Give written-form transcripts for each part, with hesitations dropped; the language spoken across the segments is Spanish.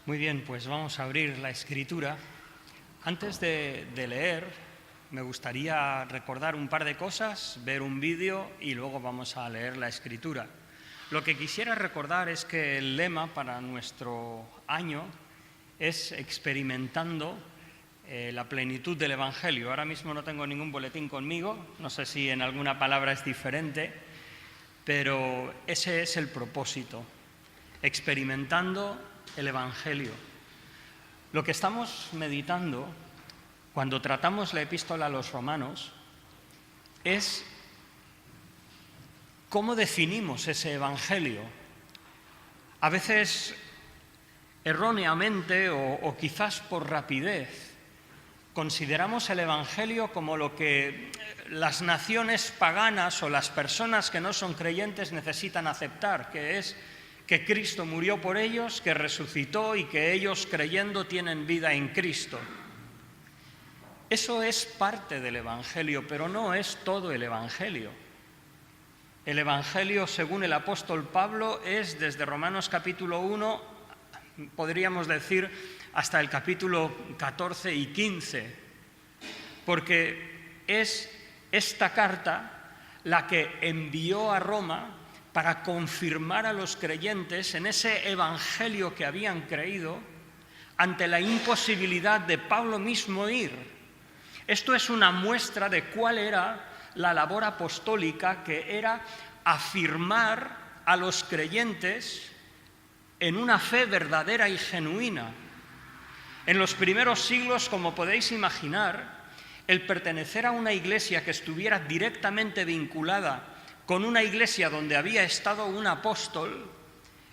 Muy bien, pues vamos a abrir la Escritura. Antes de leer, me gustaría recordar un par de cosas, ver un vídeo y luego vamos a leer la Escritura. Lo que quisiera recordar es que el lema para nuestro año es experimentando la plenitud del Evangelio. Ahora mismo no tengo ningún boletín conmigo, no sé si en alguna palabra es diferente, pero ese es el propósito, experimentando el Evangelio. Lo que estamos meditando cuando tratamos la epístola a los romanos es cómo definimos ese Evangelio. A veces erróneamente o quizás por rapidez consideramos el Evangelio como lo que las naciones paganas o las personas que no son creyentes necesitan aceptar, que es que Cristo murió por ellos, que resucitó y que ellos creyendo tienen vida en Cristo. Eso es parte del Evangelio, pero no es todo el Evangelio. El Evangelio, según el apóstol Pablo, es desde Romanos capítulo 1, podríamos decir, hasta el capítulo 14 y 15, porque es esta carta la que envió a Roma para confirmar a los creyentes en ese evangelio que habían creído ante la imposibilidad de Pablo mismo ir. Esto es una muestra de cuál era la labor apostólica, que era afirmar a los creyentes en una fe verdadera y genuina. En los primeros siglos, como podéis imaginar, el pertenecer a una iglesia que estuviera directamente vinculada con una iglesia donde había estado un apóstol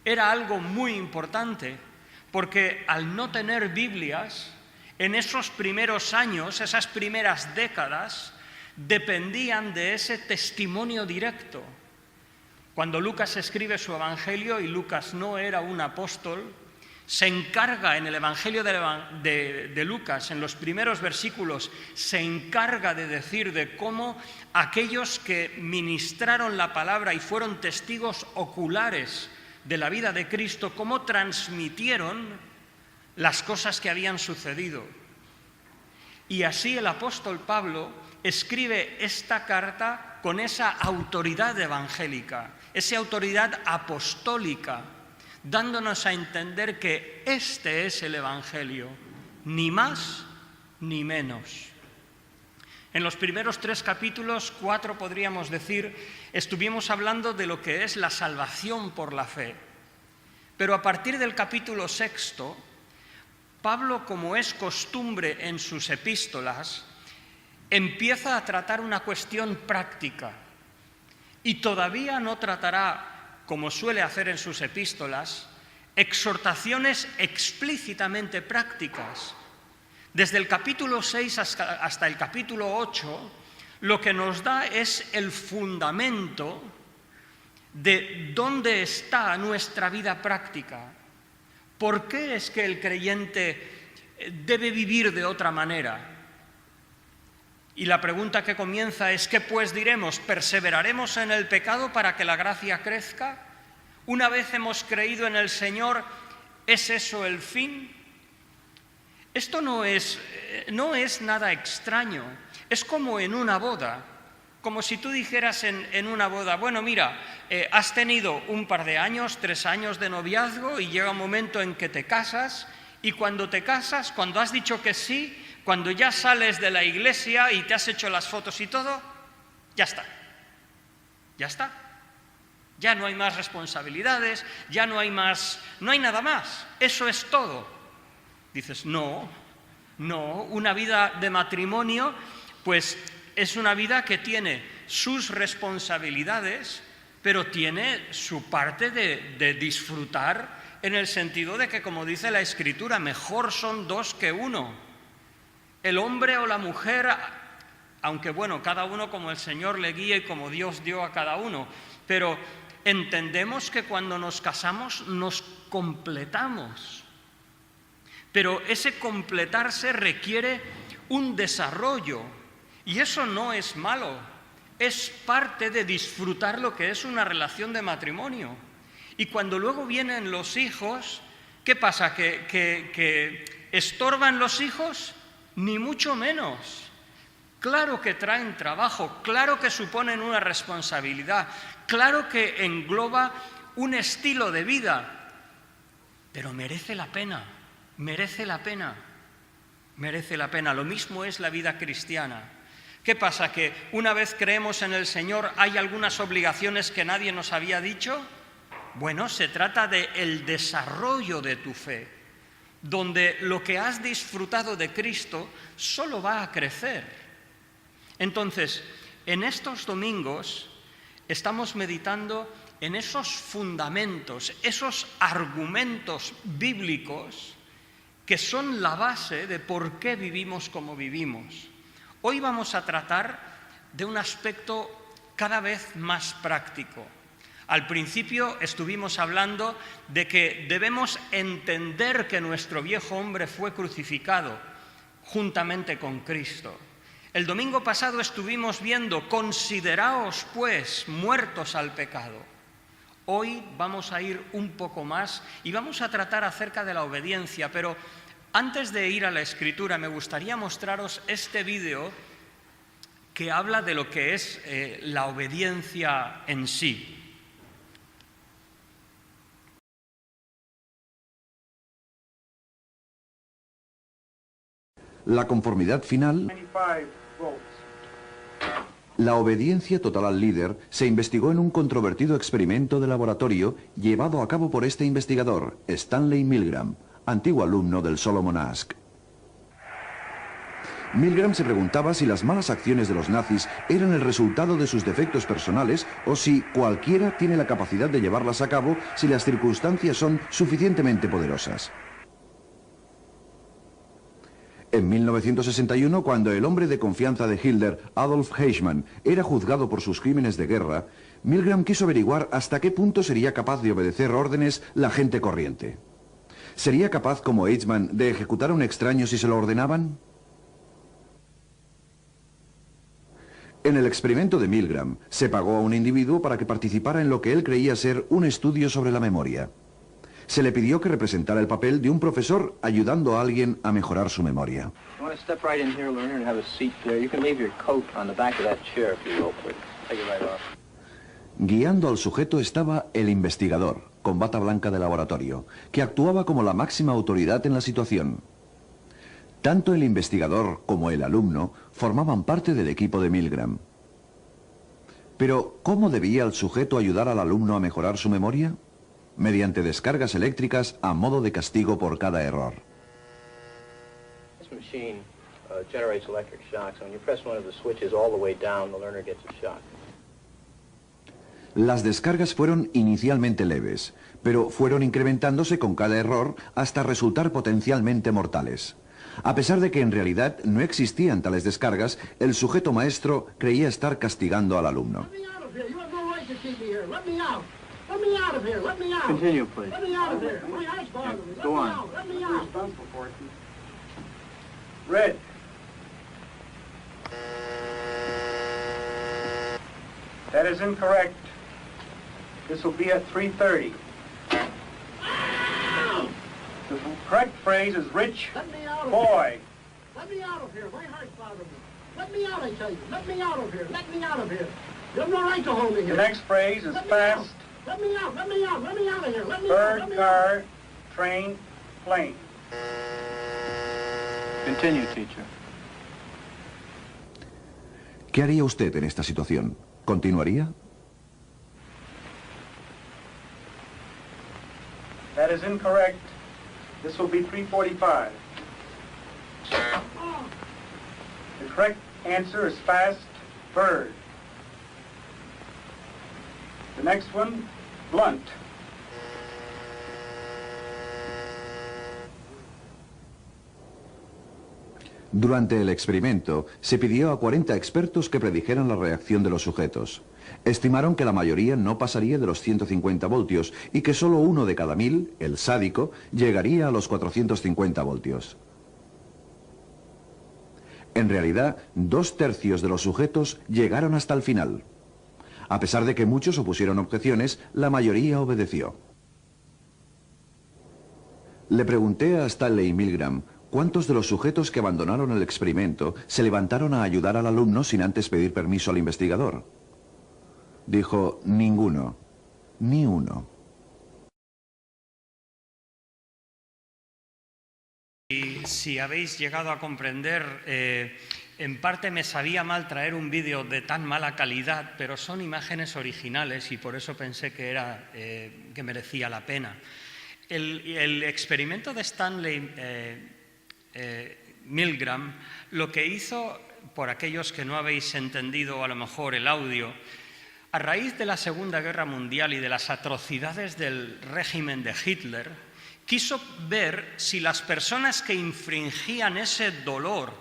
era algo muy importante, porque al no tener Biblias, en esos primeros años, esas primeras décadas, dependían de ese testimonio directo. Cuando Lucas escribe su evangelio, y Lucas no era un apóstol, se encarga en el evangelio de Lucas, en los primeros versículos, se encarga de decir de cómo aquellos que ministraron la palabra y fueron testigos oculares de la vida de Cristo, cómo transmitieron las cosas que habían sucedido. Y así el apóstol Pablo escribe esta carta con esa autoridad evangélica, esa autoridad apostólica, dándonos a entender que este es el Evangelio, ni más ni menos. En los primeros 3 capítulos, 4 podríamos decir, estuvimos hablando de lo que es la salvación por la fe. Pero a partir del capítulo 6, Pablo, como es costumbre en sus epístolas, empieza a tratar una cuestión práctica y todavía no tratará, como suele hacer en sus epístolas, exhortaciones explícitamente prácticas. Desde el capítulo 6 hasta el capítulo 8, lo que nos da es el fundamento de dónde está nuestra vida práctica. ¿Por qué es que el creyente debe vivir de otra manera? Y la pregunta que comienza es, ¿qué pues diremos? ¿Perseveraremos en el pecado para que la gracia crezca? Una vez hemos creído en el Señor, ¿es eso el fin? Esto no es nada extraño. Es como en una boda. Como si tú dijeras en una boda, bueno, mira, has tenido un par de años, 3 años de noviazgo y llega un momento en que te casas, y cuando te casas, cuando has dicho que sí, cuando ya sales de la iglesia y te has hecho las fotos y todo, ya está. Ya está. Ya no hay más responsabilidades, ya no hay nada más. Eso es todo. Dices, no, una vida de matrimonio, pues es una vida que tiene sus responsabilidades, pero tiene su parte de disfrutar, en el sentido de que, como dice la Escritura, mejor son 2 que 1. El hombre o la mujer, aunque bueno, cada uno como el Señor le guíe y como Dios dio a cada uno, pero entendemos que cuando nos casamos nos completamos. Pero ese completarse requiere un desarrollo, y eso no es malo, es parte de disfrutar lo que es una relación de matrimonio. Y cuando luego vienen los hijos, ¿Qué pasa? ¿Que estorban los hijos? Ni mucho menos. Claro que traen trabajo, claro que suponen una responsabilidad, claro que engloba un estilo de vida, pero merece la pena, merece la pena, merece la pena. Lo mismo es la vida cristiana. ¿Qué pasa? ¿Que una vez creemos en el Señor hay algunas obligaciones que nadie nos había dicho? Bueno, se trata del desarrollo de tu fe, donde lo que has disfrutado de Cristo solo va a crecer. Entonces, en estos domingos estamos meditando en esos fundamentos, esos argumentos bíblicos que son la base de por qué vivimos como vivimos. Hoy vamos a tratar de un aspecto cada vez más práctico. Al principio estuvimos hablando de que debemos entender que nuestro viejo hombre fue crucificado juntamente con Cristo. El domingo pasado estuvimos viendo, consideraos pues muertos al pecado. Hoy vamos a ir un poco más y vamos a tratar acerca de la obediencia, pero antes de ir a la Escritura me gustaría mostraros este vídeo que habla de lo que es la obediencia en sí. La conformidad final, la obediencia total al líder, se investigó en un controvertido experimento de laboratorio llevado a cabo por este investigador, Stanley Milgram, antiguo alumno del Solomon Asch. Milgram se preguntaba si las malas acciones de los nazis eran el resultado de sus defectos personales o si cualquiera tiene la capacidad de llevarlas a cabo si las circunstancias son suficientemente poderosas. En 1961, cuando el hombre de confianza de Hitler, Adolf Eichmann, era juzgado por sus crímenes de guerra, Milgram quiso averiguar hasta qué punto sería capaz de obedecer órdenes la gente corriente. ¿Sería capaz, como Eichmann, de ejecutar a un extraño si se lo ordenaban? En el experimento de Milgram, se pagó a un individuo para que participara en lo que él creía ser un estudio sobre la memoria. Se le pidió que representara el papel de un profesor ayudando a alguien a mejorar su memoria. Guiando al sujeto estaba el investigador, con bata blanca de laboratorio, que actuaba como la máxima autoridad en la situación. Tanto el investigador como el alumno formaban parte del equipo de Milgram. Pero, ¿cómo debía el sujeto ayudar al alumno a mejorar su memoria? Mediante descargas eléctricas a modo de castigo por cada error. Las descargas fueron inicialmente leves, pero fueron incrementándose con cada error hasta resultar potencialmente mortales. A pesar de que en realidad no existían tales descargas, el sujeto maestro creía estar castigando al alumno. Let me out of here. Let me out. Continue, please. Let me out of here. My eyes bother me. Go on. Let me out. Red. That is incorrect. This will be at 3:30. The correct phrase is rich Let me out of boy. here. Let me out of here. My heart's bothering me. Let me out, I tell you. Let me out of here. Let me out of here. You have no right to hold me The here. next phrase is Let me fast, out. Let me out. Let me out. Let me out of here. Let me out. Let bird, me car, train, plane. Continue, teacher. ¿Qué haría usted en esta situación? ¿Continuaría? That is incorrect. This will be 3:45. The correct answer is fast, bird. The next one, blunt. Durante el experimento, se pidió a 40 expertos que predijeran la reacción de los sujetos. Estimaron que la mayoría no pasaría de los 150 voltios y que solo uno de cada 1000, el sádico, llegaría a los 450 voltios. En realidad, 2/3 de los sujetos llegaron hasta el final. A pesar de que muchos opusieron objeciones, la mayoría obedeció. Le pregunté a Stanley Milgram cuántos de los sujetos que abandonaron el experimento se levantaron a ayudar al alumno sin antes pedir permiso al investigador. Dijo, ninguno, ni uno. Y si habéis llegado a comprender, en parte me sabía mal traer un vídeo de tan mala calidad, pero son imágenes originales y por eso pensé que merecía la pena. El experimento de Stanley Milgram, lo que hizo, por aquellos que no habéis entendido a lo mejor el audio, a raíz de la Segunda Guerra Mundial y de las atrocidades del régimen de Hitler, quiso ver si las personas que infringían ese dolor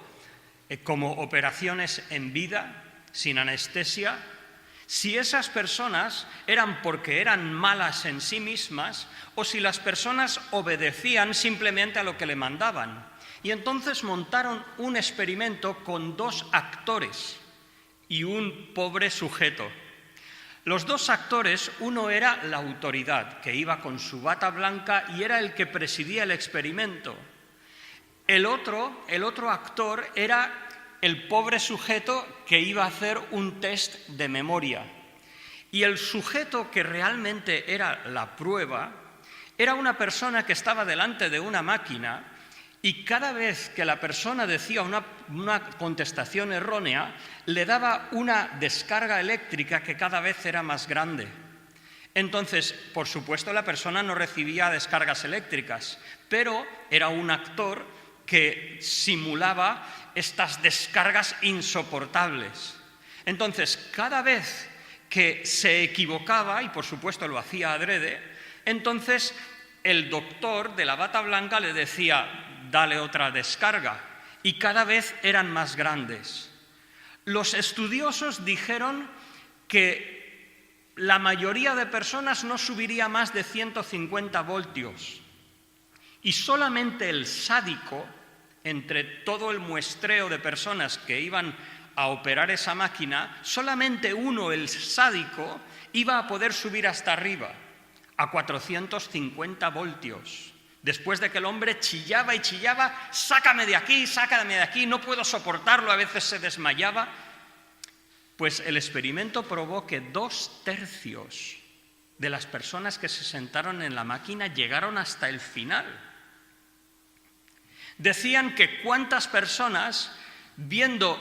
como operaciones en vida, sin anestesia, si esas personas eran porque eran malas en sí mismas o si las personas obedecían simplemente a lo que le mandaban. Y entonces montaron un experimento con 2 actores y un pobre sujeto. Los 2 actores, uno era la autoridad, que iba con su bata blanca y era el que presidía el experimento. El otro actor era el pobre sujeto que iba a hacer un test de memoria. Y el sujeto que realmente era la prueba era una persona que estaba delante de una máquina y cada vez que la persona decía una contestación errónea, le daba una descarga eléctrica que cada vez era más grande. Entonces, por supuesto, la persona no recibía descargas eléctricas, pero era un actor que simulaba estas descargas insoportables. Entonces, cada vez que se equivocaba, y por supuesto lo hacía adrede, entonces el doctor de la bata blanca le decía, dale otra descarga, y cada vez eran más grandes. Los estudiosos dijeron que la mayoría de personas no subiría más de 150 voltios, y solamente el sádico, entre todo el muestreo de personas que iban a operar esa máquina, solamente uno, el sádico, iba a poder subir hasta arriba, a 450 voltios. Después de que el hombre chillaba y chillaba, sácame de aquí, no puedo soportarlo, a veces se desmayaba. Pues el experimento probó que 2/3 de las personas que se sentaron en la máquina llegaron hasta el final. Decían que cuántas personas, viendo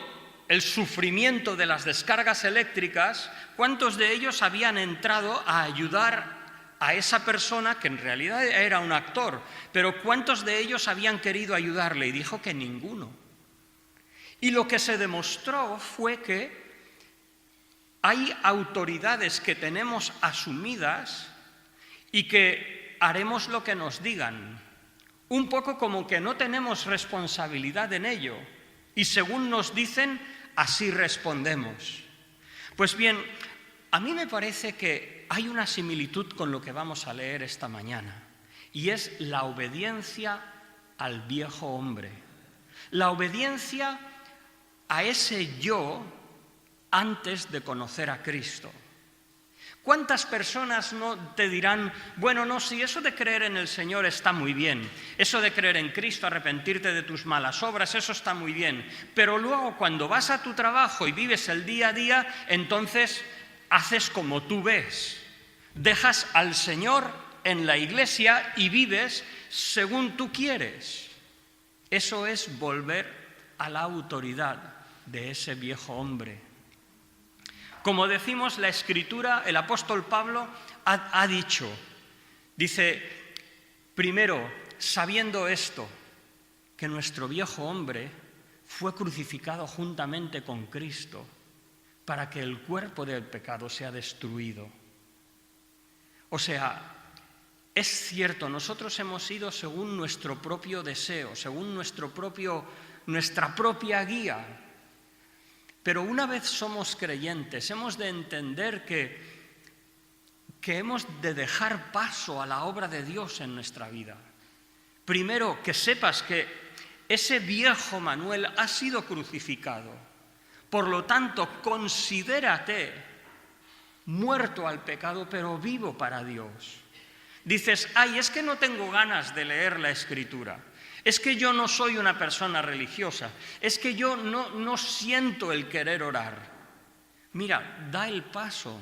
el sufrimiento de las descargas eléctricas, cuántos de ellos habían entrado a ayudar a esa persona que en realidad era un actor, pero cuántos de ellos habían querido ayudarle, y dijo que ninguno. Y lo que se demostró fue que hay autoridades que tenemos asumidas y que haremos lo que nos digan, un poco como que no tenemos responsabilidad en ello, y según nos dicen, así respondemos. Pues bien, a mí me parece que hay una similitud con lo que vamos a leer esta mañana, y es la obediencia al viejo hombre, la obediencia a ese yo antes de conocer a Cristo. ¿Cuántas personas no te dirán, bueno, no, sí, eso de creer en el Señor está muy bien, eso de creer en Cristo, arrepentirte de tus malas obras, eso está muy bien, pero luego cuando vas a tu trabajo y vives el día a día, entonces haces como tú ves, dejas al Señor en la iglesia y vives según tú quieres? Eso es volver a la autoridad de ese viejo hombre. Como decimos, la Escritura, el apóstol Pablo ha dicho, dice, primero, sabiendo esto, que nuestro viejo hombre fue crucificado juntamente con Cristo para que el cuerpo del pecado sea destruido. O sea, es cierto, nosotros hemos ido según nuestro propio deseo, según nuestra propia guía. Pero una vez somos creyentes, hemos de entender que hemos de dejar paso a la obra de Dios en nuestra vida. Primero, que sepas que ese viejo Manuel ha sido crucificado. Por lo tanto, considérate muerto al pecado, pero vivo para Dios. Dices, ay, es que no tengo ganas de leer la Escritura. Es que yo no soy una persona religiosa. Es que yo no siento el querer orar. Mira, da el paso.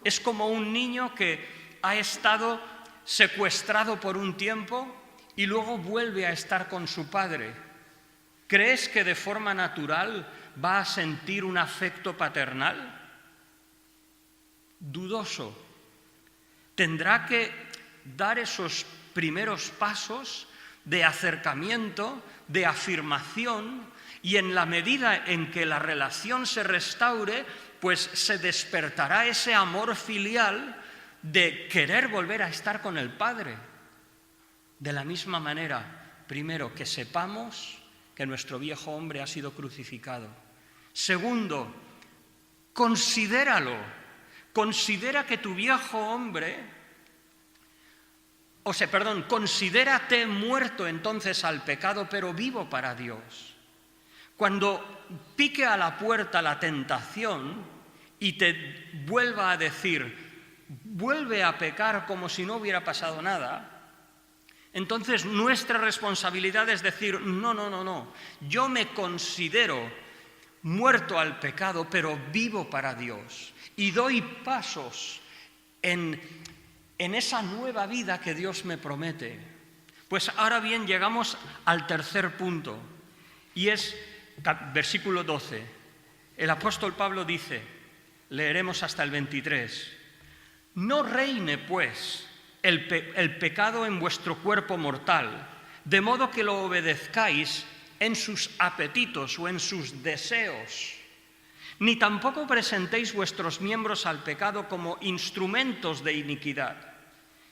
Es como un niño que ha estado secuestrado por un tiempo y luego vuelve a estar con su padre. ¿Crees que de forma natural va a sentir un afecto paternal? Dudoso. Tendrá que dar esos primeros pasos de acercamiento, de afirmación, y en la medida en que la relación se restaure, pues se despertará ese amor filial de querer volver a estar con el Padre. De la misma manera, primero, que sepamos que nuestro viejo hombre ha sido crucificado. Segundo, considéralo. Considera que tu viejo hombre... considérate muerto entonces al pecado, pero vivo para Dios. Cuando pique a la puerta la tentación y te vuelva a decir, vuelve a pecar como si no hubiera pasado nada, entonces nuestra responsabilidad es decir, no, yo me considero muerto al pecado, pero vivo para Dios. Y doy pasos en esa nueva vida que Dios me promete. Pues ahora bien, llegamos al tercer punto, y es versículo 12. El apóstol Pablo dice, leeremos hasta el 23, no reine pues el pecado en vuestro cuerpo mortal, de modo que lo obedezcáis en sus apetitos o en sus deseos. Ni tampoco presentéis vuestros miembros al pecado como instrumentos de iniquidad,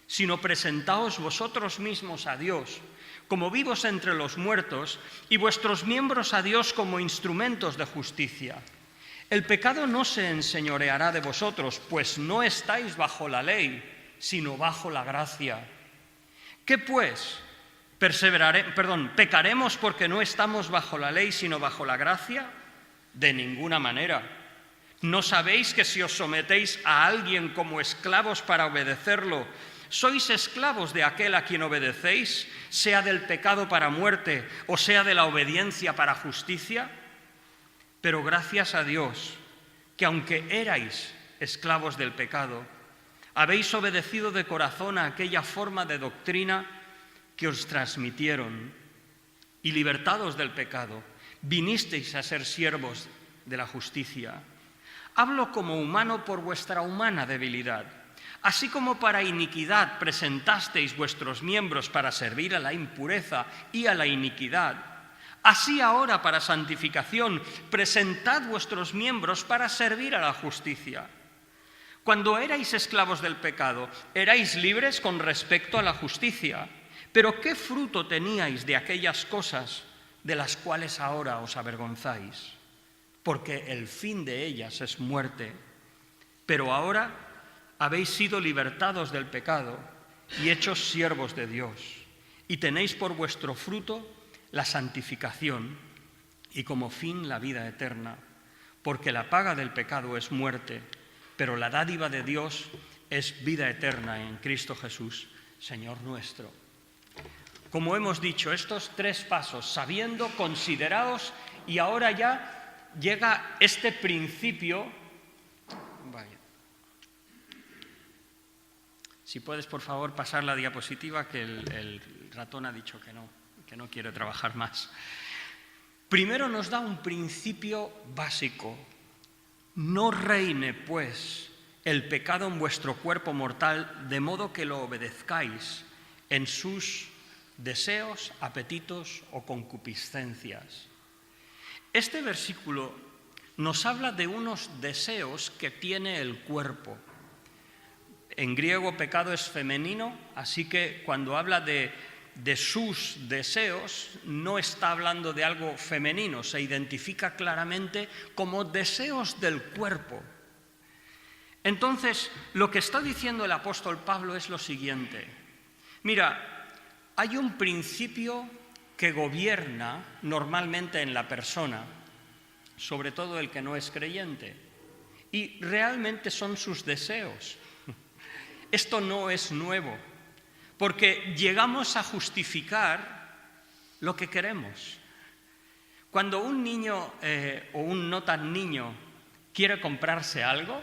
sino presentaos vosotros mismos a Dios como vivos entre los muertos y vuestros miembros a Dios como instrumentos de justicia. El pecado no se enseñoreará de vosotros, pues no estáis bajo la ley, sino bajo la gracia. ¿Qué pues? ¿Pecaremos porque no estamos bajo la ley, sino bajo la gracia? De ninguna manera. ¿No sabéis que si os sometéis a alguien como esclavos para obedecerlo, sois esclavos de aquel a quien obedecéis, sea del pecado para muerte o sea de la obediencia para justicia? Pero gracias a Dios, que aunque erais esclavos del pecado, habéis obedecido de corazón a aquella forma de doctrina que os transmitieron, y libertados del pecado, vinisteis a ser siervos de la justicia. Hablo como humano por vuestra humana debilidad. Así como para iniquidad presentasteis vuestros miembros para servir a la impureza y a la iniquidad, así ahora para santificación presentad vuestros miembros para servir a la justicia. Cuando erais esclavos del pecado, erais libres con respecto a la justicia. Pero ¿qué fruto teníais de aquellas cosas de las cuales ahora os avergonzáis? Porque el fin de ellas es muerte. Pero ahora habéis sido libertados del pecado y hechos siervos de Dios. Y tenéis por vuestro fruto la santificación y como fin la vida eterna. Porque la paga del pecado es muerte, pero la dádiva de Dios es vida eterna en Cristo Jesús, Señor nuestro. Como hemos dicho, estos tres pasos, sabiendo, consideraos, y ahora ya llega este principio. Vaya. Si puedes, por favor, pasar la diapositiva, que el ratón ha dicho que no quiere trabajar más. Primero nos da un principio básico. No reine, pues, el pecado en vuestro cuerpo mortal, de modo que lo obedezcáis en sus deseos, apetitos o concupiscencias. Este versículo nos habla de unos deseos que tiene el cuerpo. En griego pecado es femenino, así que cuando habla de sus deseos no está hablando de algo femenino, se identifica claramente como deseos del cuerpo. Entonces, lo que está diciendo el apóstol Pablo es lo siguiente. Mira, hay un principio que gobierna normalmente en la persona, sobre todo el que no es creyente, y realmente son sus deseos. Esto no es nuevo, porque llegamos a justificar lo que queremos. Cuando un niño o un no tan niño quiere comprarse algo,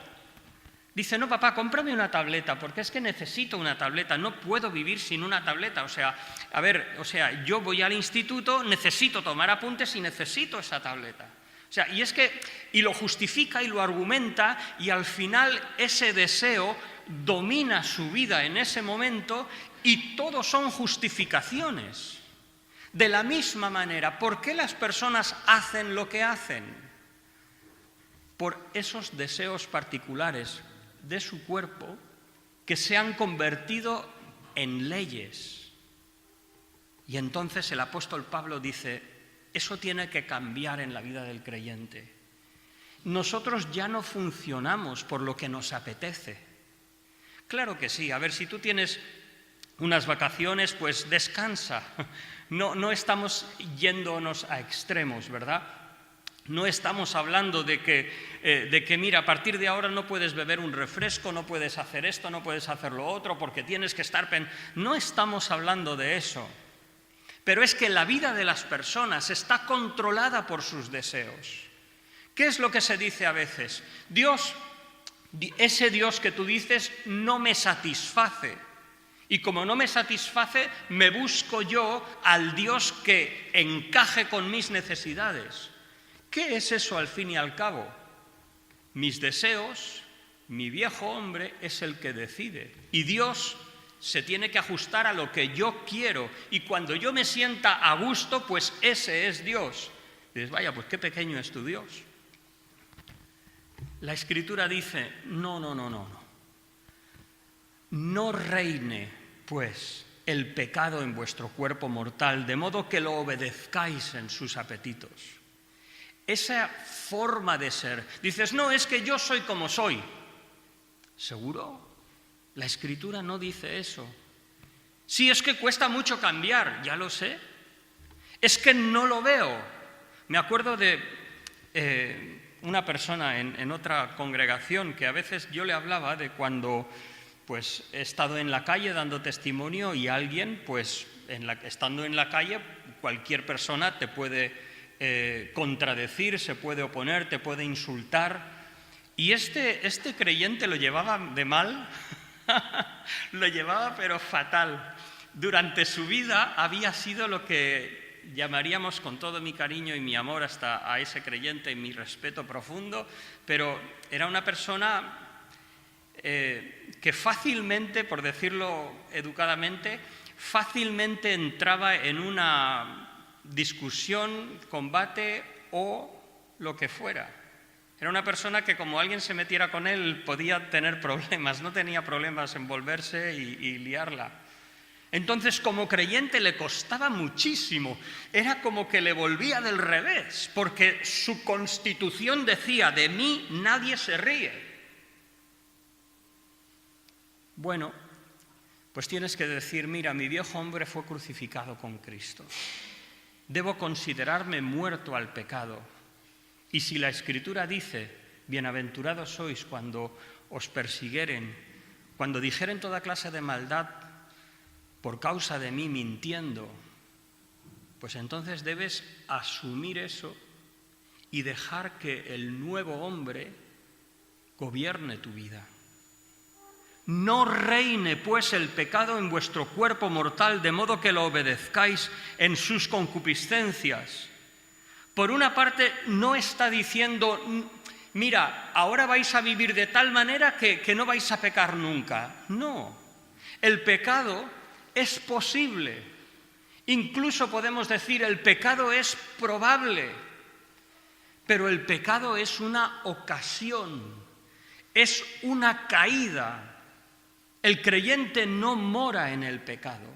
dice, no, papá, cómprame una tableta, porque es que necesito una tableta, no puedo vivir sin una tableta. Yo voy al instituto, necesito tomar apuntes y necesito esa tableta. Y lo justifica y lo argumenta, y al final ese deseo domina su vida en ese momento, y todo son justificaciones. De la misma manera, ¿por qué las personas hacen lo que hacen? Por esos deseos particulares de su cuerpo que se han convertido en leyes. Y entonces el apóstol Pablo dice, eso tiene que cambiar en la vida del creyente. Nosotros ya no funcionamos por lo que nos apetece. Claro que sí, si tú tienes unas vacaciones, pues descansa. No estamos yéndonos a extremos, ¿verdad? No estamos hablando de que, mira, a partir de ahora no puedes beber un refresco, no puedes hacer esto, no puedes hacer lo otro, porque tienes que estar... No estamos hablando de eso. Pero es que la vida de las personas está controlada por sus deseos. ¿Qué es lo que se dice a veces? Ese Dios que tú dices no me satisface. Y como no me satisface, me busco yo al Dios que encaje con mis necesidades. ¿Qué es eso al fin y al cabo? Mis deseos, mi viejo hombre es el que decide. Y Dios se tiene que ajustar a lo que yo quiero. Y cuando yo me sienta a gusto, pues ese es Dios. Y dices, vaya, pues qué pequeño es tu Dios. La Escritura dice, no. No reine, pues, el pecado en vuestro cuerpo mortal, de modo que lo obedezcáis en sus apetitos. Esa forma de ser. Dices, no, es que yo soy como soy. ¿Seguro? La Escritura no dice eso. Sí, es que cuesta mucho cambiar, ya lo sé. Es que no lo veo. Me acuerdo de una persona en otra congregación que a veces yo le hablaba de cuando pues he estado en la calle dando testimonio y alguien, pues estando en la calle, cualquier persona te puede contradecir, se puede oponer, te puede insultar. Y este creyente lo llevaba de mal, lo llevaba pero fatal. Durante su vida había sido lo que llamaríamos, con todo mi cariño y mi amor hasta a ese creyente y mi respeto profundo, pero era una persona que fácilmente, por decirlo educadamente, fácilmente entraba en una discusión, combate o lo que fuera. Era una persona que como alguien se metiera con él podía tener problemas, no tenía problemas en volverse y liarla. Entonces, como creyente le costaba muchísimo, era como que le volvía del revés, porque su constitución decía, de mí nadie se ríe. Bueno, pues tienes que decir, mira, mi viejo hombre fue crucificado con Cristo. Debo considerarme muerto al pecado. Y si la Escritura dice, bienaventurados sois cuando os persiguieren, cuando dijeren toda clase de maldad por causa de mí mintiendo, pues entonces debes asumir eso y dejar que el nuevo hombre gobierne tu vida. No reine, pues, el pecado en vuestro cuerpo mortal, de modo que lo obedezcáis en sus concupiscencias. Por una parte, no está diciendo, mira, ahora vais a vivir de tal manera que no vais a pecar nunca. No, el pecado es posible. Incluso podemos decir, el pecado es probable. Pero el pecado es una ocasión, es una caída. El creyente no mora en el pecado.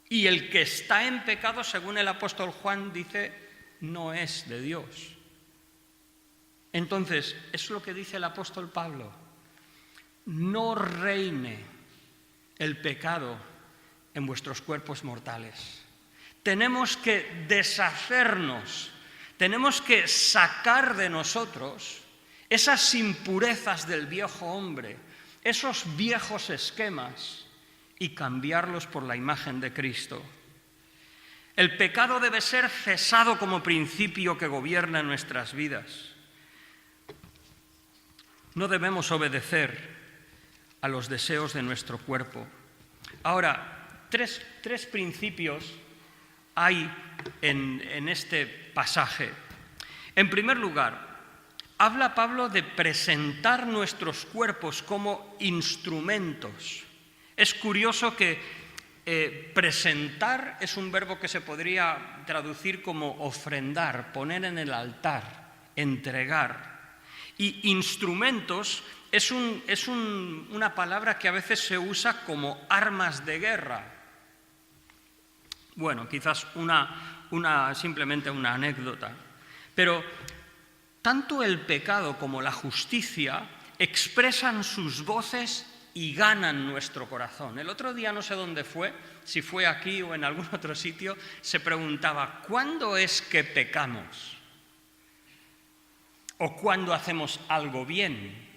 Y el que está en pecado, según el apóstol Juan dice, no es de Dios. Entonces, es lo que dice el apóstol Pablo. No reine el pecado en vuestros cuerpos mortales. Tenemos que deshacernos, tenemos que sacar de nosotros esas impurezas del viejo hombre, esos viejos esquemas y cambiarlos por la imagen de Cristo. El pecado debe ser cesado como principio que gobierna nuestras vidas. No debemos obedecer a los deseos de nuestro cuerpo. Ahora, tres principios hay en este pasaje. En primer lugar, habla Pablo de presentar nuestros cuerpos como instrumentos. Es curioso que presentar es un verbo que se podría traducir como ofrendar, poner en el altar, entregar. Y instrumentos es una palabra que a veces se usa como armas de guerra. Bueno, quizás simplemente una anécdota. Pero tanto el pecado como la justicia expresan sus voces y ganan nuestro corazón. El otro día, no sé dónde fue, si fue aquí o en algún otro sitio, se preguntaba, ¿cuándo es que pecamos? ¿O cuándo hacemos algo bien?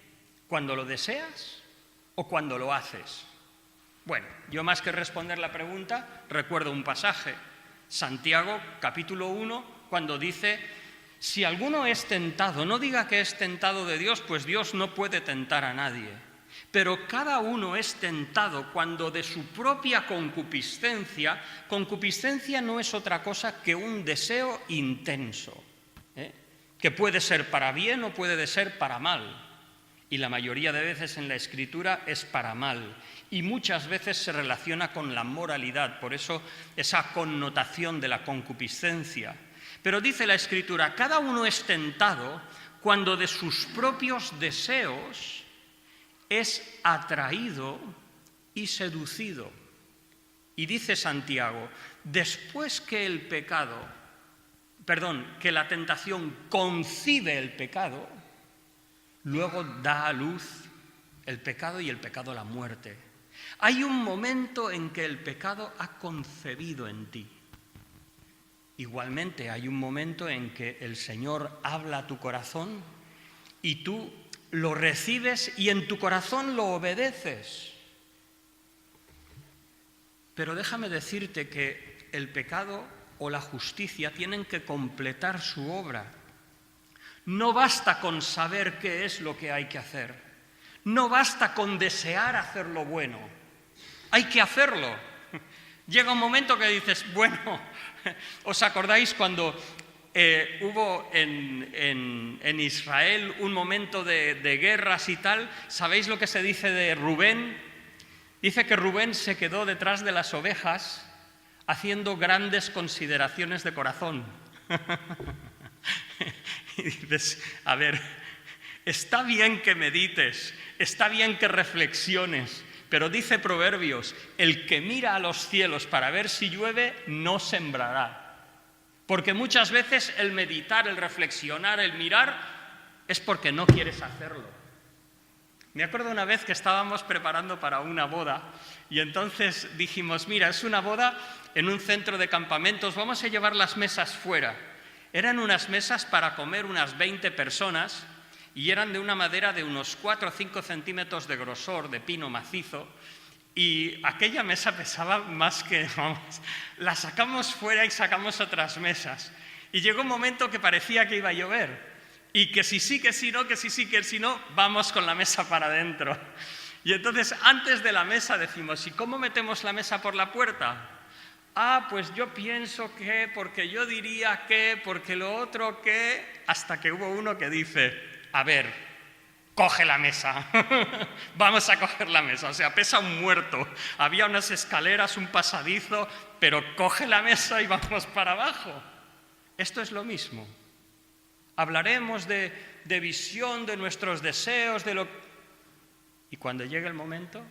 ¿Cuando lo deseas o cuando lo haces? Bueno, yo más que responder la pregunta, recuerdo un pasaje, Santiago, capítulo 1, cuando dice, si alguno es tentado, no diga que es tentado de Dios, pues Dios no puede tentar a nadie. Pero cada uno es tentado cuando de su propia concupiscencia no es otra cosa que un deseo intenso, que puede ser para bien o puede ser para mal. Y la mayoría de veces en la Escritura es para mal. Y muchas veces se relaciona con la moralidad, por eso esa connotación de la concupiscencia. Pero dice la Escritura, cada uno es tentado cuando de sus propios deseos es atraído y seducido. Y dice Santiago, después que que la tentación concibe el pecado, luego da a luz el pecado y el pecado la muerte. Hay un momento en que el pecado ha concebido en ti. Igualmente hay un momento en que el Señor habla a tu corazón y tú lo recibes y en tu corazón lo obedeces. Pero déjame decirte que el pecado o la justicia tienen que completar su obra. No basta con saber qué es lo que hay que hacer. No basta con desear hacer lo bueno. Hay que hacerlo. Llega un momento que dices, bueno, ¿os acordáis cuando hubo en Israel un momento de guerras y tal? ¿Sabéis lo que se dice de Rubén? Dice que Rubén se quedó detrás de las ovejas haciendo grandes consideraciones de corazón. Y dices, a ver, está bien que medites, está bien que reflexiones, pero dice Proverbios, el que mira a los cielos para ver si llueve, no sembrará. Porque muchas veces el meditar, el reflexionar, el mirar, es porque no quieres hacerlo. Me acuerdo una vez que estábamos preparando para una boda y entonces dijimos, mira, es una boda en un centro de campamentos, vamos a llevar las mesas fuera. Eran unas mesas para comer unas 20 personas y eran de una madera de unos 4 o 5 centímetros de grosor, de pino macizo, y aquella mesa pesaba más que, vamos, la sacamos fuera y sacamos otras mesas. Y llegó un momento que parecía que iba a llover. Y que si sí, que si no, que si sí, que si no, vamos con la mesa para adentro. Y entonces, antes de la mesa decimos, ¿y cómo metemos la mesa por la puerta? Ah, pues yo pienso que, porque yo diría que, porque lo otro que... Hasta que hubo uno que dice, a ver, coge la mesa, vamos a coger la mesa. O sea, pesa un muerto. Había unas escaleras, un pasadizo, pero coge la mesa y vamos para abajo. Esto es lo mismo. Hablaremos de visión, de nuestros deseos, de lo... Y cuando llegue el momento,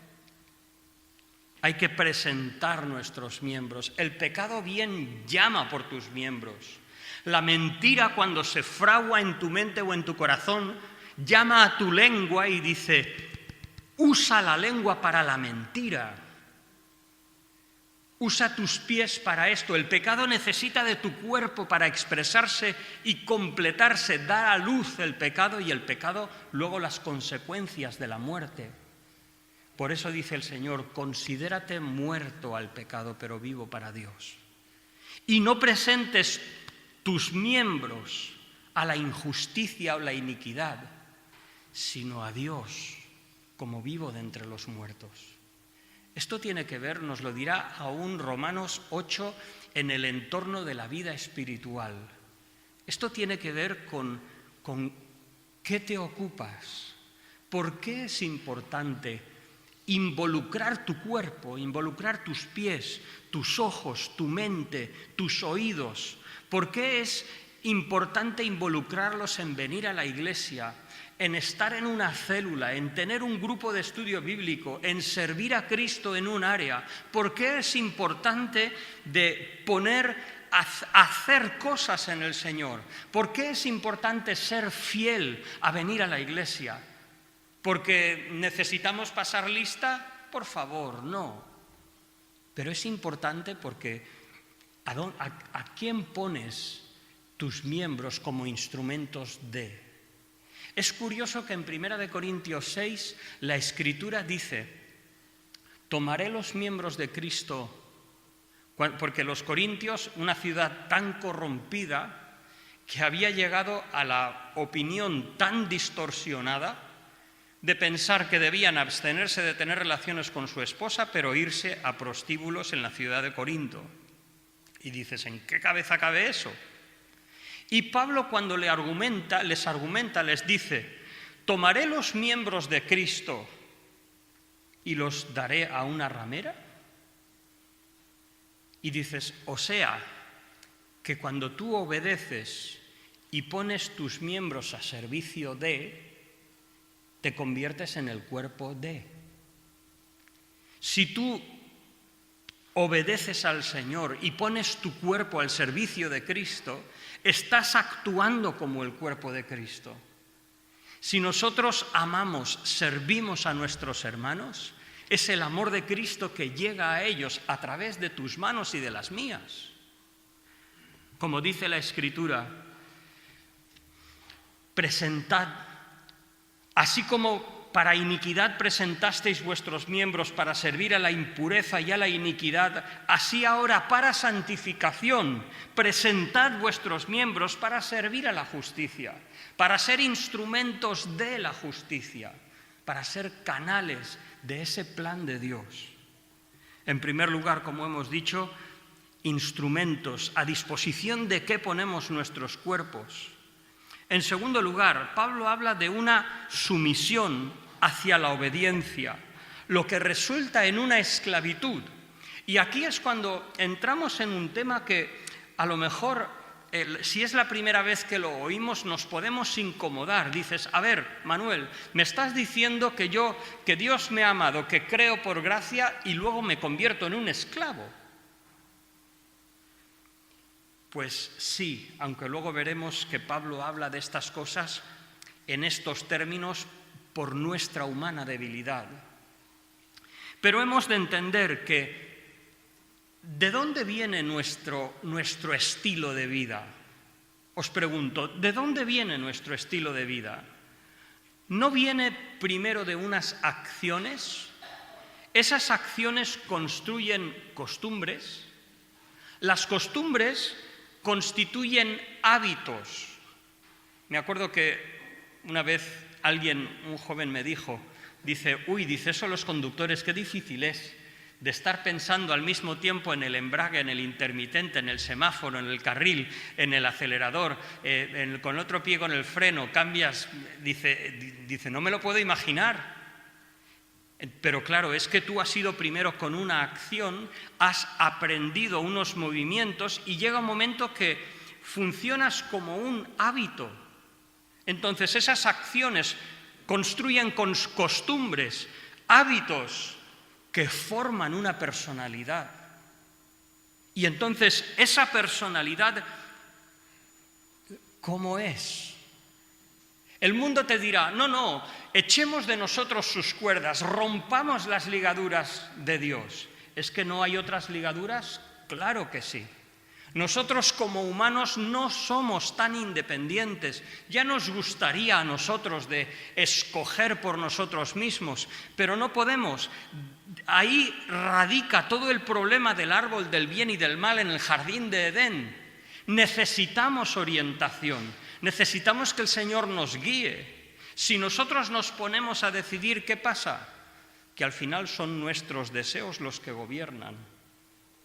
hay que presentar nuestros miembros. El pecado bien llama por tus miembros. La mentira, cuando se fragua en tu mente o en tu corazón, llama a tu lengua y dice, usa la lengua para la mentira. Usa tus pies para esto. El pecado necesita de tu cuerpo para expresarse y completarse, dar a luz el pecado y el pecado luego las consecuencias de la muerte. Por eso dice el Señor, considérate muerto al pecado, pero vivo para Dios. Y no presentes tus miembros a la injusticia o la iniquidad, sino a Dios como vivo de entre los muertos. Esto tiene que ver, nos lo dirá aún Romanos 8, en el entorno de la vida espiritual. Esto tiene que ver con qué te ocupas, por qué es importante involucrar tu cuerpo, involucrar tus pies, tus ojos, tu mente, tus oídos. ¿Por qué es importante involucrarlos en venir a la iglesia, en estar en una célula, en tener un grupo de estudio bíblico, en servir a Cristo en un área? ¿Por qué es importante hacer cosas en el Señor? ¿Por qué es importante ser fiel a venir a la iglesia? ¿Porque necesitamos pasar lista? Por favor, no. Pero es importante porque ¿a quién pones tus miembros como instrumentos de? Es curioso que en 1 Corintios 6 la Escritura dice, tomaré los miembros de Cristo, porque los corintios, una ciudad tan corrompida, que había llegado a la opinión tan distorsionada de pensar que debían abstenerse de tener relaciones con su esposa, pero irse a prostíbulos en la ciudad de Corinto. Y dices, ¿en qué cabeza cabe eso? Y Pablo, cuando les argumenta, les dice, tomaré los miembros de Cristo y los daré a una ramera. Y dices, o sea, que cuando tú obedeces y pones tus miembros a servicio de, te conviertes en el cuerpo de. Si tú obedeces al Señor y pones tu cuerpo al servicio de Cristo, estás actuando como el cuerpo de Cristo. Si nosotros amamos, servimos a nuestros hermanos, es el amor de Cristo que llega a ellos a través de tus manos y de las mías. Como dice la Escritura, presentad, así como para iniquidad presentasteis vuestros miembros para servir a la impureza y a la iniquidad, así ahora para santificación presentad vuestros miembros para servir a la justicia, para ser instrumentos de la justicia, para ser canales de ese plan de Dios. En primer lugar, como hemos dicho, instrumentos, a disposición de qué ponemos nuestros cuerpos. En segundo lugar, Pablo habla de una sumisión hacia la obediencia, lo que resulta en una esclavitud. Y aquí es cuando entramos en un tema que a lo mejor, si es la primera vez que lo oímos, nos podemos incomodar. Dices, a ver, Manuel, me estás diciendo que Dios me ha amado, que creo por gracia y luego me convierto en un esclavo. Pues sí, aunque luego veremos que Pablo habla de estas cosas en estos términos por nuestra humana debilidad. Pero hemos de entender que ¿de dónde viene nuestro estilo de vida? Os pregunto, ¿de dónde viene nuestro estilo de vida? ¿No viene primero de unas acciones? Esas acciones construyen costumbres. Las costumbres constituyen hábitos. Me acuerdo que una vez un joven me dijo, dice, eso los conductores, qué difícil es de estar pensando al mismo tiempo en el embrague, en el intermitente, en el semáforo, en el carril, en el acelerador, con el otro pie con el freno, cambias, dice, no me lo puedo imaginar. Pero claro, es que tú has ido primero con una acción, has aprendido unos movimientos y llega un momento que funcionas como un hábito. Entonces esas acciones construyen costumbres, hábitos que forman una personalidad. Y entonces esa personalidad, ¿cómo es? El mundo te dirá, no, echemos de nosotros sus cuerdas, rompamos las ligaduras de Dios. ¿Es que no hay otras ligaduras? Claro que sí. Nosotros como humanos no somos tan independientes. Ya nos gustaría a nosotros de escoger por nosotros mismos, pero no podemos. Ahí radica todo el problema del árbol del bien y del mal en el jardín de Edén. Necesitamos orientación, necesitamos que el Señor nos guíe. Si nosotros nos ponemos a decidir, ¿qué pasa? Que al final son nuestros deseos los que gobiernan.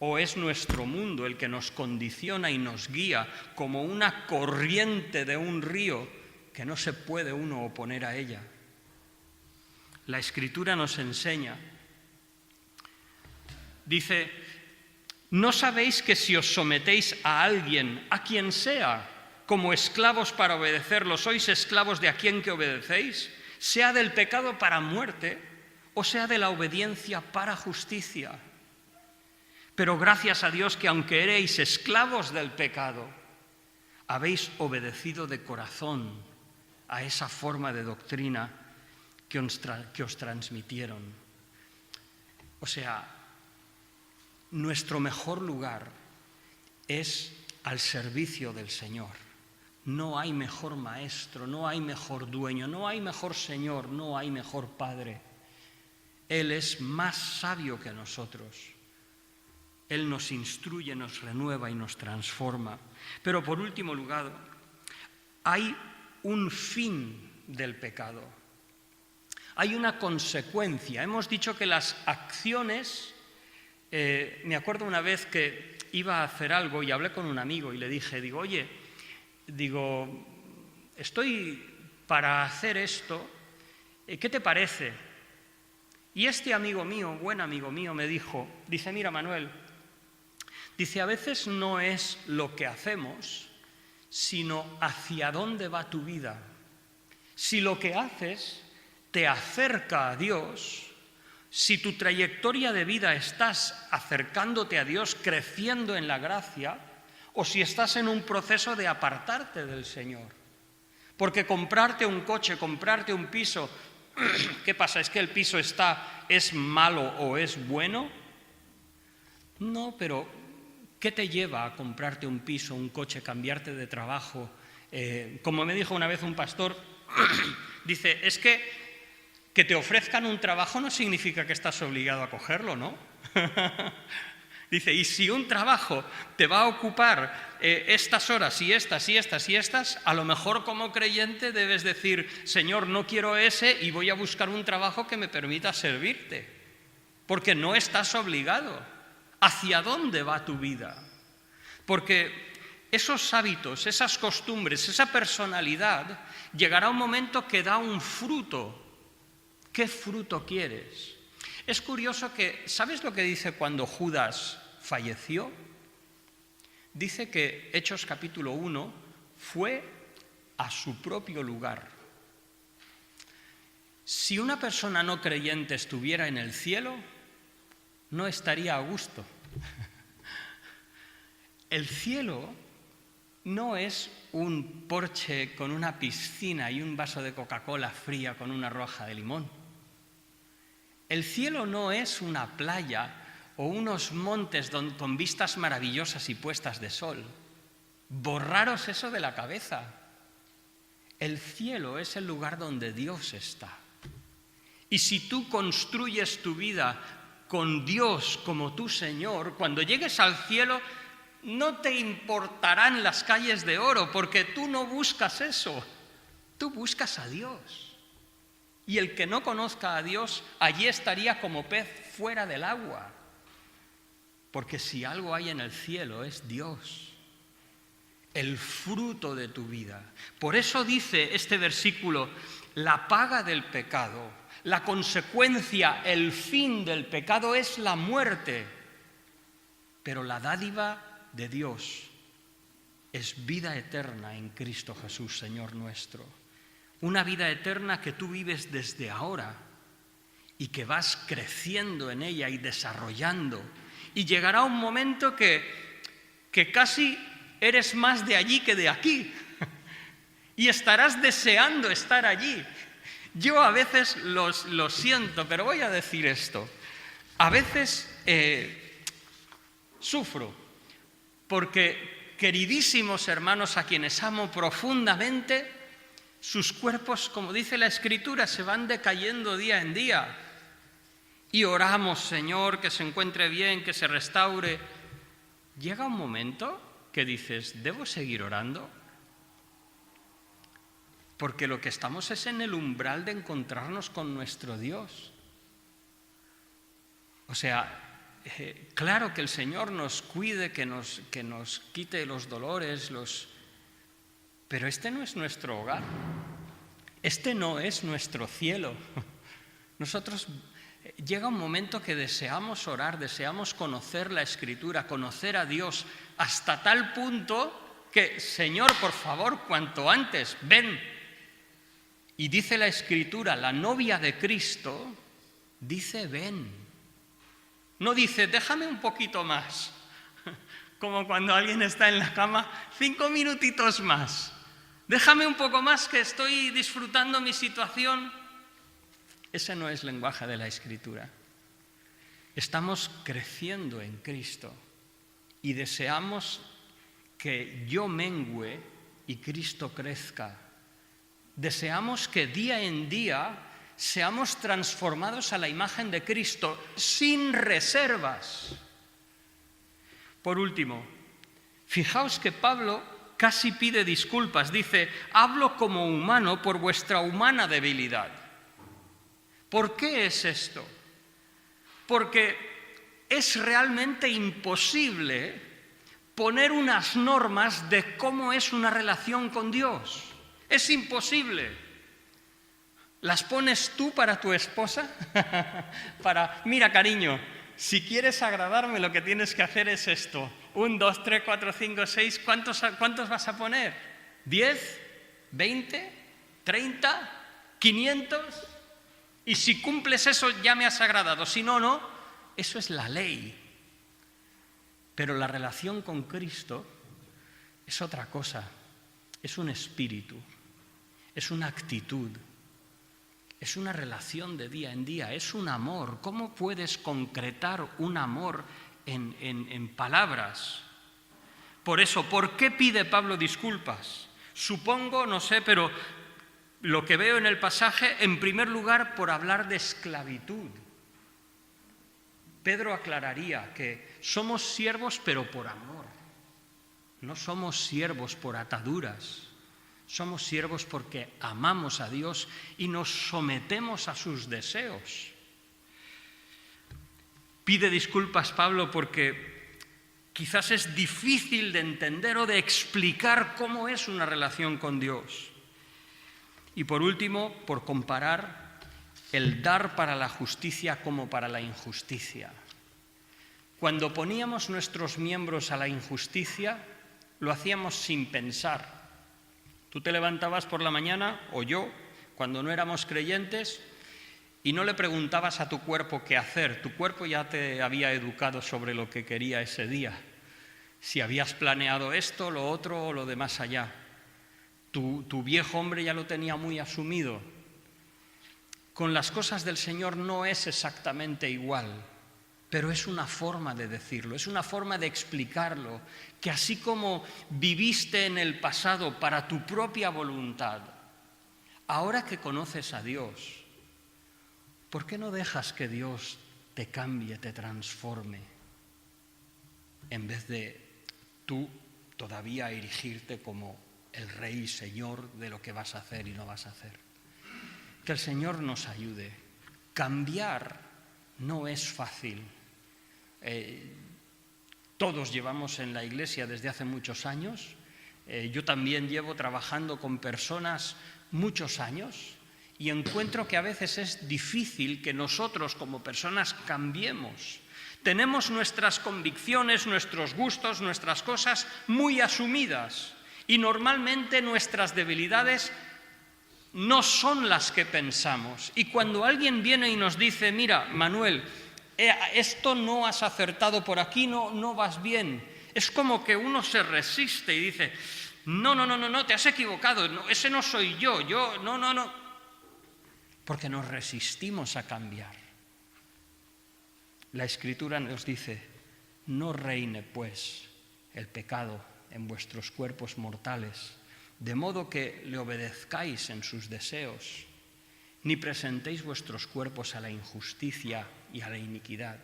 ¿O es nuestro mundo el que nos condiciona y nos guía como una corriente de un río que no se puede uno oponer a ella? La Escritura nos enseña, dice, ¿no sabéis que si os sometéis a alguien, a quien sea, como esclavos para obedecerlo, sois esclavos de a quien que obedecéis, sea del pecado para muerte o sea de la obediencia para justicia? Pero gracias a Dios que aunque erais esclavos del pecado, habéis obedecido de corazón a esa forma de doctrina que os transmitieron. O sea, nuestro mejor lugar es al servicio del Señor. No hay mejor maestro, no hay mejor dueño, no hay mejor Señor, no hay mejor Padre. Él es más sabio que nosotros. Él nos instruye, nos renueva y nos transforma. Pero por último lugar, hay un fin del pecado. Hay una consecuencia. Hemos dicho que las acciones... me acuerdo una vez que iba a hacer algo y hablé con un amigo y le dije, oye, estoy para hacer esto, ¿qué te parece? Y este amigo mío, buen amigo mío, me dice, mira Manuel, dice, a veces no es lo que hacemos, sino hacia dónde va tu vida. Si lo que haces te acerca a Dios, si tu trayectoria de vida estás acercándote a Dios, creciendo en la gracia, o si estás en un proceso de apartarte del Señor. Porque comprarte un coche, comprarte un piso, ¿qué pasa? ¿Es que el piso es malo o es bueno? No, pero ¿qué te lleva a comprarte un piso, un coche, cambiarte de trabajo? Como me dijo una vez un pastor, dice, es que te ofrezcan un trabajo no significa que estás obligado a cogerlo, ¿no? Dice, y si un trabajo te va a ocupar estas horas y estas y estas y estas, a lo mejor como creyente debes decir, Señor, no quiero ese y voy a buscar un trabajo que me permita servirte, porque no estás obligado. ¿Hacia dónde va tu vida? Porque esos hábitos, esas costumbres, esa personalidad, llegará un momento que da un fruto. ¿Qué fruto quieres? Es curioso que, ¿sabes lo que dice cuando Judas falleció? Dice que Hechos capítulo 1 fue a su propio lugar. Si una persona no creyente estuviera en el cielo, no estaría a gusto. El cielo no es un porche con una piscina y un vaso de Coca-Cola fría con una roja de limón. El cielo no es una playa o unos montes con vistas maravillosas y puestas de sol. Borraros eso de la cabeza. El cielo es el lugar donde Dios está. Y si tú construyes tu vida con Dios como tu Señor, cuando llegues al cielo no te importarán las calles de oro, porque tú no buscas eso, tú buscas a Dios. Y el que no conozca a Dios, allí estaría como pez fuera del agua. Porque si algo hay en el cielo es Dios, el fruto de tu vida. Por eso dice este versículo, la paga del pecado, la consecuencia, el fin del pecado es la muerte. Pero la dádiva de Dios es vida eterna en Cristo Jesús, Señor nuestro. Una vida eterna que tú vives desde ahora y que vas creciendo en ella y desarrollando. Y llegará un momento que casi eres más de allí que de aquí. Y estarás deseando estar allí. Yo a veces lo siento, pero voy a decir esto. A veces sufro porque, queridísimos hermanos, a quienes amo profundamente, sus cuerpos, como dice la Escritura, se van decayendo día en día. Y oramos, Señor, que se encuentre bien, que se restaure. Llega un momento que dices, ¿debo seguir orando? Porque lo que estamos es en el umbral de encontrarnos con nuestro Dios. O sea, claro que el Señor nos cuide, que nos quite los dolores, pero este no es nuestro hogar. Este no es nuestro cielo. Nosotros llega un momento que deseamos orar, deseamos conocer la Escritura, conocer a Dios, hasta tal punto que, Señor, por favor, cuanto antes, ven. Y dice la Escritura, la novia de Cristo dice ven. No dice déjame un poquito más, como cuando alguien está en la cama, 5 minutitos más. Déjame un poco más que estoy disfrutando mi situación. Ese no es lenguaje de la Escritura. Estamos creciendo en Cristo y deseamos que yo mengüe y Cristo crezca. Deseamos que día en día seamos transformados a la imagen de Cristo sin reservas. Por último, fijaos que Pablo casi pide disculpas. Dice, hablo como humano por vuestra humana debilidad. ¿Por qué es esto? Porque es realmente imposible poner unas normas de cómo es una relación con Dios. Es imposible. ¿Las pones tú para tu esposa? Mira, cariño, si quieres agradarme, lo que tienes que hacer es esto. 1, 2, 3, 4, 5, 6. ¿Cuántos vas a poner? ¿10? ¿20? ¿30? ¿500? Y si cumples eso, ya me has agradado. Si no, no. Eso es la ley. Pero la relación con Cristo es otra cosa. Es un espíritu. Es una actitud. Es una relación de día en día. Es un amor. ¿Cómo puedes concretar un amor en palabras? Por eso, ¿por qué pide Pablo disculpas? Supongo, no sé, pero lo que veo en el pasaje, en primer lugar, por hablar de esclavitud. Pedro aclararía que somos siervos, pero por amor. No somos siervos por ataduras. Somos siervos porque amamos a Dios y nos sometemos a sus deseos. Pide disculpas Pablo porque quizás es difícil de entender o de explicar cómo es una relación con Dios. Y por último, por comparar el dar para la justicia como para la injusticia. Cuando poníamos nuestros miembros a la injusticia, lo hacíamos sin pensar. Tú te levantabas por la mañana, o yo, cuando no éramos creyentes, y no le preguntabas a tu cuerpo qué hacer. Tu cuerpo ya te había educado sobre lo que quería ese día. Si habías planeado esto, lo otro o lo de más allá. Tu viejo hombre ya lo tenía muy asumido. Con las cosas del Señor no es exactamente igual, pero es una forma de decirlo, es una forma de explicarlo, que así como viviste en el pasado para tu propia voluntad, ahora que conoces a Dios, ¿por qué no dejas que Dios te cambie, te transforme, en vez de tú todavía erigirte como el Rey y Señor de lo que vas a hacer y no vas a hacer? Que el Señor nos ayude. Cambiar no es fácil. Todos llevamos en la Iglesia desde hace muchos años. Yo también llevo trabajando con personas muchos años y encuentro que a veces es difícil que nosotros como personas cambiemos. Tenemos nuestras convicciones, nuestros gustos, nuestras cosas muy asumidas y normalmente nuestras debilidades no son las que pensamos. Y cuando alguien viene y nos dice, mira, Manuel, esto no has acertado por aquí, no vas bien, es como que uno se resiste y dice, no, te has equivocado, no, ese no soy yo, no. Porque nos resistimos a cambiar. La Escritura nos dice, no reine pues el pecado en vuestros cuerpos mortales, de modo que le obedezcáis en sus deseos, ni presentéis vuestros cuerpos a la injusticia y a la iniquidad,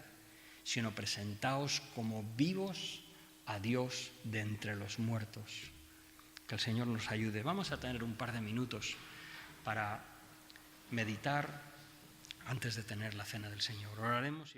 sino presentaos como vivos a Dios de entre los muertos. Que el Señor nos ayude. Vamos a tener un par de minutos para meditar antes de tener la cena del Señor. Oraremos y